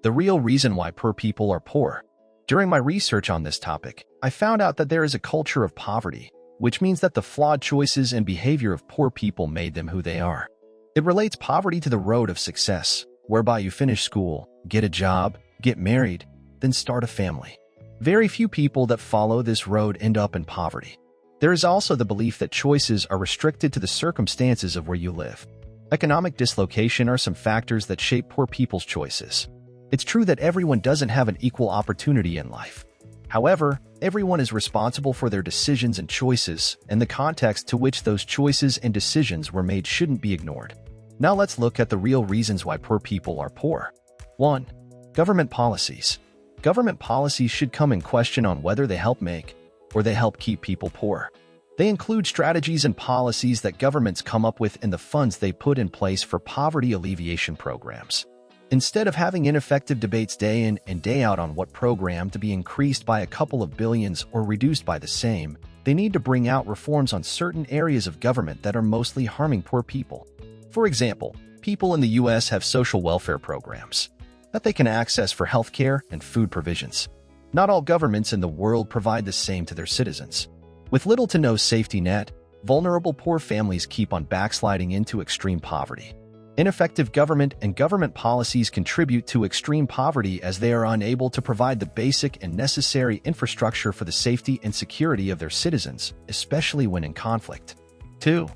The real reason why poor people are poor. During my research on this topic, I found out that there is a culture of poverty, which means that the flawed choices and behavior of poor people made them who they are. It relates poverty to the road of success, whereby you finish school, get a job, get married, then start a family. Very few people that follow this road end up in poverty. There is also the belief that choices are restricted to the circumstances of where you live. Economic dislocation are some factors that shape poor people's choices. It's true that everyone doesn't have an equal opportunity in life. However, everyone is responsible for their decisions and choices, and the context to which those choices and decisions were made shouldn't be ignored. Now let's look at the real reasons why poor people are poor. 1. Government policies. Government policies should come in question on whether they help make or they help keep people poor. They include strategies and policies that governments come up with and the funds they put in place for poverty alleviation programs. Instead of having ineffective debates day in and day out on what program to be increased by a couple of billions or reduced by the same, they need to bring out reforms on certain areas of government that are mostly harming poor people. For example, people in the US have social welfare programs that they can access for healthcare and food provisions. Not all governments in the world provide the same to their citizens. With little to no safety net, vulnerable poor families keep on backsliding into extreme poverty. Ineffective government and government policies contribute to extreme poverty as they are unable to provide the basic and necessary infrastructure for the safety and security of their citizens, especially when in conflict. 2.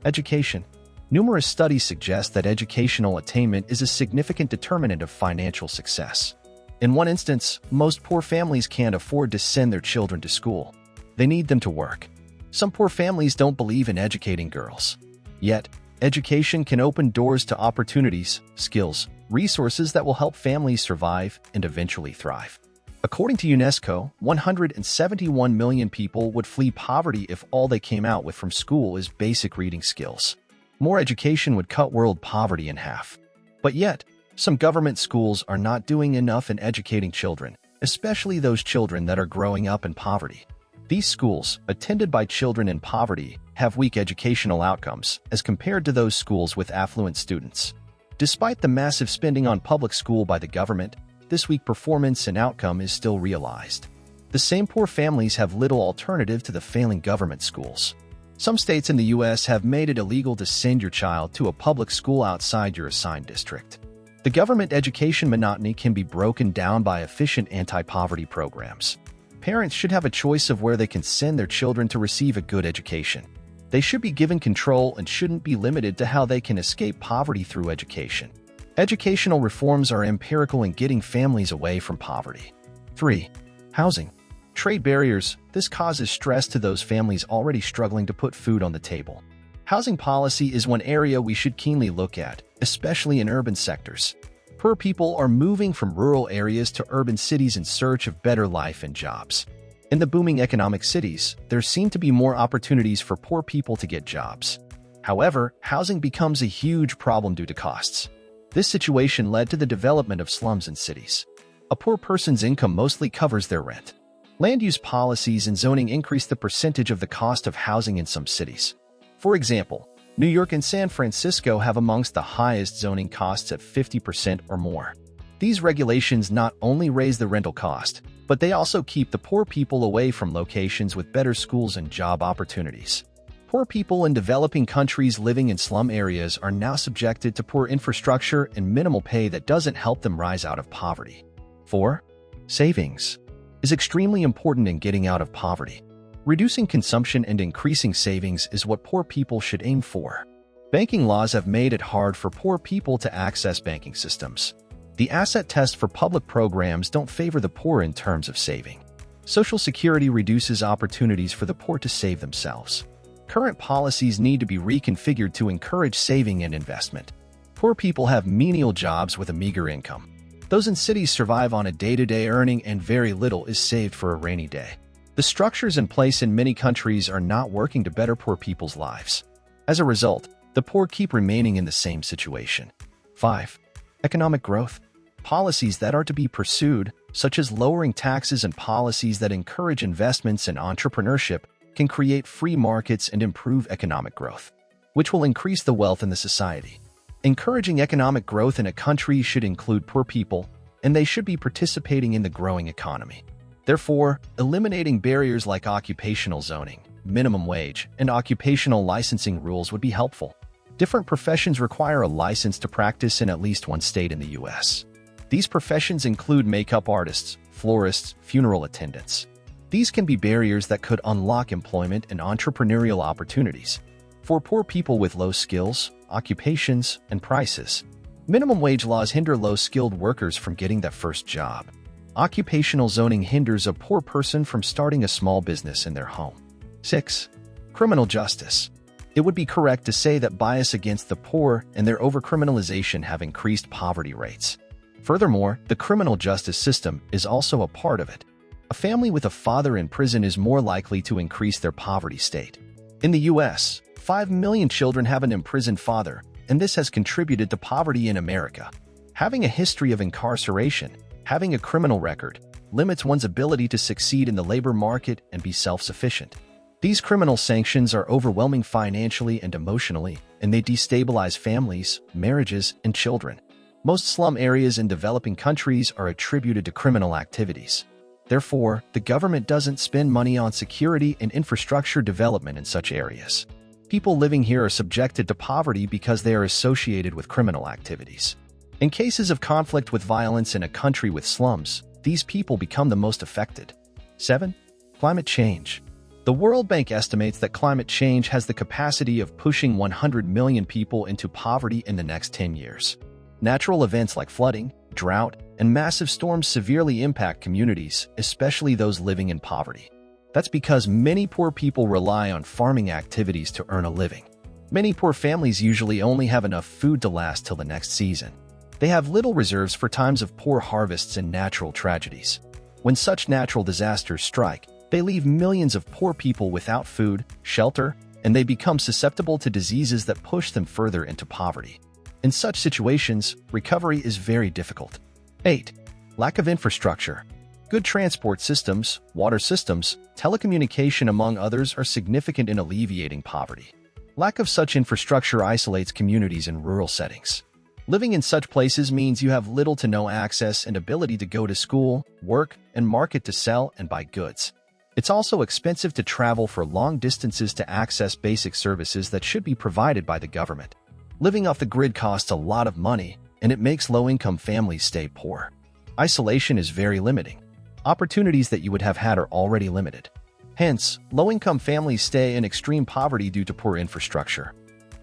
Education. Numerous studies suggest that educational attainment is a significant determinant of financial success. In one instance, most poor families can't afford to send their children to school. They need them to work. Some poor families don't believe in educating girls. Yet, education can open doors to opportunities, skills, resources that will help families survive and eventually thrive. According to UNESCO, 171 million people would flee poverty if all they came out with from school is basic reading skills. More education would cut world poverty in half. But yet, some government schools are not doing enough in educating children, especially those children that are growing up in poverty. These schools, attended by children in poverty, have weak educational outcomes as compared to those schools with affluent students. Despite the massive spending on public school by the government, this weak performance and outcome is still realized. The same poor families have little alternative to the failing government schools. Some states in the US have made it illegal to send your child to a public school outside your assigned district. The government education monotony can be broken down by efficient anti-poverty programs. Parents should have a choice of where they can send their children to receive a good education. They should be given control and shouldn't be limited to how they can escape poverty through education. Educational reforms are empirical in getting families away from poverty. 3. Housing. Trade barriers. This causes stress to those families already struggling to put food on the table. Housing policy is one area we should keenly look at, especially in urban sectors. Poor people are moving from rural areas to urban cities in search of better life and jobs. In the booming economic cities, there seem to be more opportunities for poor people to get jobs. However, housing becomes a huge problem due to costs. This situation led to the development of slums in cities. A poor person's income mostly covers their rent. Land use policies and zoning increase the percentage of the cost of housing in some cities. For example, New York and San Francisco have amongst the highest zoning costs at 50% or more. These regulations not only raise the rental cost, but they also keep the poor people away from locations with better schools and job opportunities. Poor people in developing countries living in slum areas are now subjected to poor infrastructure and minimal pay that doesn't help them rise out of poverty. 4. Savings is extremely important in getting out of poverty. Reducing consumption and increasing savings is what poor people should aim for. Banking laws have made it hard for poor people to access banking systems. The asset test for public programs don't favor the poor in terms of saving. Social Security reduces opportunities for the poor to save themselves. Current policies need to be reconfigured to encourage saving and investment. Poor people have menial jobs with a meager income. Those in cities survive on a day-to-day earning and very little is saved for a rainy day. The structures in place in many countries are not working to better poor people's lives. As a result, the poor keep remaining in the same situation. 5. Economic growth. Policies that are to be pursued, such as lowering taxes and policies that encourage investments and entrepreneurship, can create free markets and improve economic growth, which will increase the wealth in the society. Encouraging economic growth in a country should include poor people, and they should be participating in the growing economy. Therefore, eliminating barriers like occupational zoning, minimum wage, and occupational licensing rules would be helpful. Different professions require a license to practice in at least one state in the U.S. These professions include makeup artists, florists, funeral attendants. These can be barriers that could unlock employment and entrepreneurial opportunities for poor people with low skills, occupations, and prices. Minimum wage laws hinder low-skilled workers from getting that first job. Occupational zoning hinders a poor person from starting a small business in their home. 6. Criminal justice. It would be correct to say that bias against the poor and their overcriminalization have increased poverty rates. Furthermore, the criminal justice system is also a part of it. A family with a father in prison is more likely to increase their poverty state. In the U.S., 5 million children have an imprisoned father, and this has contributed to poverty in America. Having a history of incarceration, having a criminal record, limits one's ability to succeed in the labor market and be self-sufficient. These criminal sanctions are overwhelming financially and emotionally, and they destabilize families, marriages, and children. Most slum areas in developing countries are attributed to criminal activities. Therefore, the government doesn't spend money on security and infrastructure development in such areas. People living here are subjected to poverty because they are associated with criminal activities. In cases of conflict with violence in a country with slums, these people become the most affected. 7. Climate change. The World Bank estimates that climate change has the capacity of pushing 100 million people into poverty in the next 10 years. Natural events like flooding, drought, and massive storms severely impact communities, especially those living in poverty. That's because many poor people rely on farming activities to earn a living. Many poor families usually only have enough food to last till the next season. They have little reserves for times of poor harvests and natural tragedies. When such natural disasters strike, they leave millions of poor people without food, shelter, and they become susceptible to diseases that push them further into poverty. In such situations, recovery is very difficult. 8. Lack of infrastructure. Good transport systems, water systems, telecommunication among others are significant in alleviating poverty. Lack of such infrastructure isolates communities in rural settings. Living in such places means you have little to no access and ability to go to school, work, and market to sell and buy goods. It's also expensive to travel for long distances to access basic services that should be provided by the government. Living off the grid costs a lot of money, and it makes low-income families stay poor. Isolation is very limiting. Opportunities that you would have had are already limited. Hence, low-income families stay in extreme poverty due to poor infrastructure.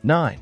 9.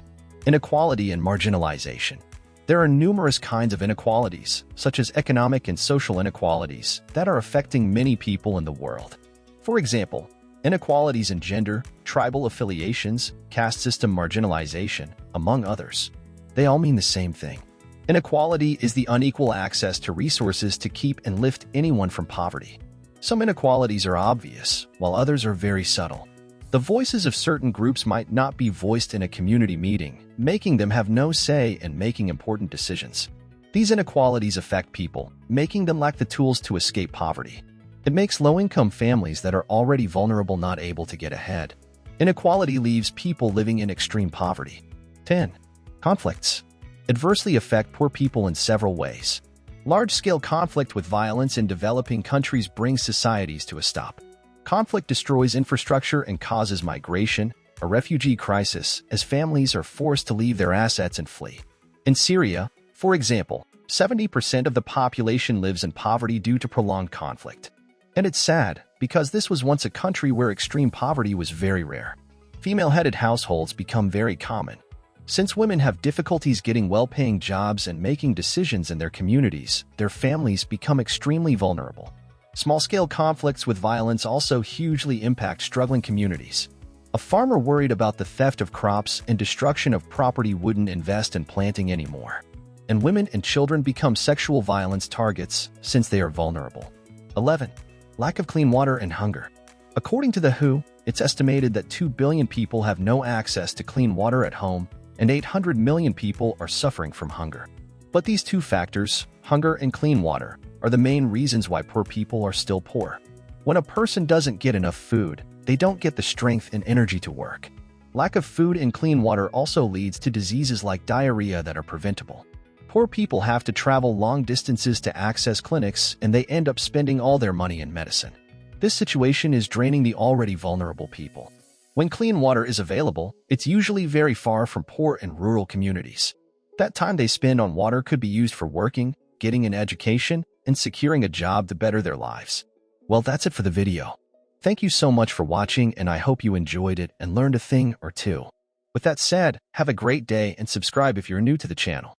Inequality and marginalization. There are numerous kinds of inequalities, such as economic and social inequalities, that are affecting many people in the world. For example, inequalities in gender, tribal affiliations, caste system marginalization, among others. They all mean the same thing. Inequality is the unequal access to resources to keep and lift anyone from poverty. Some inequalities are obvious, while others are very subtle. The voices of certain groups might not be voiced in a community meeting, making them have no say in making important decisions. These inequalities affect people, making them lack the tools to escape poverty. It makes low-income families that are already vulnerable not able to get ahead. Inequality leaves people living in extreme poverty. 10. Conflicts. Adversely affect poor people in several ways. Large-scale conflict with violence in developing countries brings societies to a stop. Conflict destroys infrastructure and causes migration, a refugee crisis, as families are forced to leave their assets and flee. In Syria, for example, 70% of the population lives in poverty due to prolonged conflict. And it's sad, because this was once a country where extreme poverty was very rare. Female-headed households become very common. Since women have difficulties getting well-paying jobs and making decisions in their communities, their families become extremely vulnerable. Small-scale conflicts with violence also hugely impact struggling communities. A farmer worried about the theft of crops and destruction of property wouldn't invest in planting anymore. And women and children become sexual violence targets since they are vulnerable. 11. Lack of clean water and hunger. According to the WHO, it's estimated that 2 billion people have no access to clean water at home, and 800 million people are suffering from hunger. But these two factors, hunger and clean water, are the main reasons why poor people are still poor. When a person doesn't get enough food, they don't get the strength and energy to work. Lack of food and clean water also leads to diseases like diarrhea that are preventable. Poor people have to travel long distances to access clinics, and they end up spending all their money in medicine. This situation is draining the already vulnerable people. When clean water is available, it's usually very far from poor and rural communities. That time they spend on water could be used for working, getting an education, and securing a job to better their lives. Well, that's it for the video. Thank you so much for watching, and I hope you enjoyed it and learned a thing or two. With that said, have a great day and subscribe if you're new to the channel.